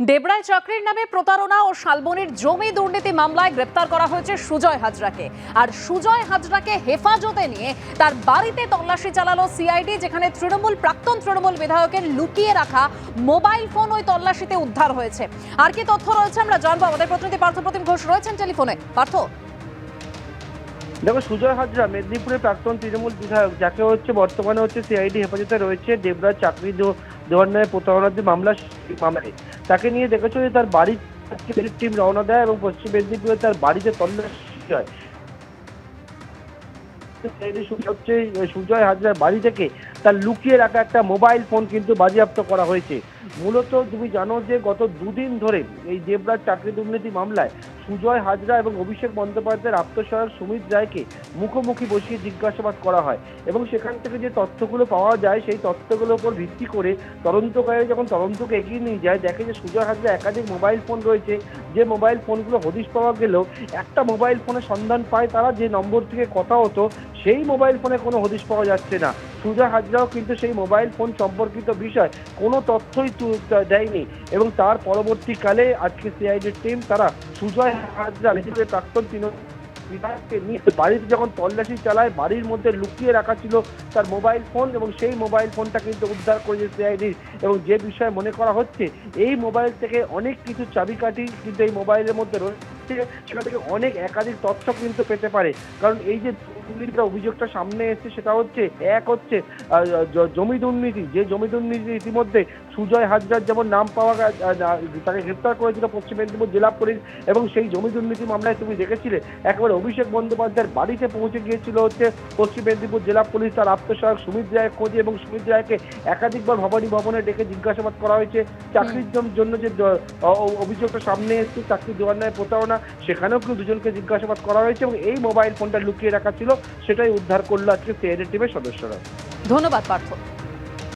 ডেবরায় চাকরির নামে প্রতারণা ও শালবনির জমি দুর্নীতি মামলায় গ্রেপ্তার করা হয়েছে সুজয় হাজরাকে। আর সুজয় হাজরাকে হেফাজতে নিয়ে তার বাড়িতে তল্লাশি চালালো সিআইডি, যেখানে প্রাক্তন তৃণমূল বিধায়কের লুকিয়ে রাখা মোবাইল ফোন ওই তল্লাশিতে উদ্ধার হয়েছে। আর কি তথ্য রয়েছে আমরা জানবো, আমাদের প্রতিনিধি পার্থপ্রতিম ঘোষ রয়েছেন টেলিফোনে। পার্থ, দেখো, সুজয় হাজরা মেদিনীপুরের প্রাক্তন তৃণমূল বিধায়ক, যাকে বর্তমানে সিআইডি হেফাজতে রয়েছে ডেবরার চাকরি দেওয়ার নামে প্রতারণার যে মামলায় তাকে নিয়ে দেখেছো যে তার বাড়ি টিম রওনা দেয় এবং পশ্চিম মেদিনীপুরে তার বাড়িতে তল্লাশি হয়। সুজয় হাজরার বাড়ি থেকে তার লুকিয়ে রাখা একটা মোবাইল ফোন কিন্তু বাজেয়াপ্ত করা হয়েছে। মূলত তুমি জানো যে গত দুদিন ধরে এই ডেবরার চাকরি দুর্নীতি মামলায় সুজয় হাজরা এবং অভিষেক বন্দ্যোপাধ্যায়ের আত্মসহায়ক সুমিত রায়কে মুখোমুখি বসিয়ে জিজ্ঞাসাবাদ করা হয় এবং সেখান থেকে যে তথ্যগুলো পাওয়া যায় সেই তথ্যগুলোর উপর ভিত্তি করে তদন্তকারী যখন তদন্তকে এগিয়ে নিয়ে যায়, দেখে যে সুজয় হাজরা একাধিক মোবাইল ফোন রয়েছে। যে মোবাইল ফোনগুলো হদিশ পাওয়া গেলেও একটা মোবাইল ফোনের সন্ধান পায় তারা, যে নম্বর থেকে কথা হতো সেই মোবাইল ফোনে কোনো হদিশ পাওয়া যাচ্ছে না। সুজয় হাজরাও কিন্তু সেই মোবাইল ফোন সম্পর্কিত বিষয় কোনো তথ্যই দেয়নি এবং তার পরবর্তীকালে আজকে সিআইডির টিম তারা সুজয় হাজরা মেদিনীপুরের প্রাক্তন বিধায়ককে নিয়ে বাড়িতে যখন তল্লাশি চালায়, বাড়ির মধ্যে লুকিয়ে রাখা ছিল তার মোবাইল ফোন এবং সেই মোবাইল ফোনটা কিন্তু উদ্ধার করেছে সিআইডি। এবং যে বিষয়ে মনে করা হচ্ছে এই মোবাইল থেকে অনেক কিছু চাবিকাঠি কিন্তু এই মোবাইলের মধ্যে রয়েছে, সেখান থেকে অনেক একাধিক তথ্য কিন্তু পেতে পারে। কারণ এই যে দুর্নীতির অভিযোগটা সামনে এসেছে সেটা হচ্ছে জমি দুর্নীতি। যে জমি দুর্নীতি ইতিমধ্যে সুজয় হাজরার যেমন নাম পাওয়া তাকে গ্রেপ্তার করেছিল পশ্চিম মেদিনীপুর জেলা পুলিশ এবং সেই জমি দুর্নীতি মামলায় তুমি দেখেছিলে একেবারে অভিষেক বন্দ্যোপাধ্যায়ের বাড়িতে পৌঁছে গিয়েছিল পশ্চিম মেদিনীপুর জেলা পুলিশ তার আত্মসহায়ক সুমিত রায়ের খোঁজে এবং সুমিত রায়কে একাধিকবার ভবনে ডেকে জিজ্ঞাসাবাদ করা হয়েছে। চাকরির জন্য যে অভিযোগটা সামনে এসেছে চাকরি দেওয়ার নামে প্রতারণা, সেখানেও কিন্তু দুজনকে জিজ্ঞাসাবাদ করা হয়েছে এবং এই মোবাইল ফোনটা লুকিয়ে রাখা ছিল সেটাই উদ্ধার করলো আজকে সিআইডি টিমের সদস্যরা। ধন্যবাদ পার্থ।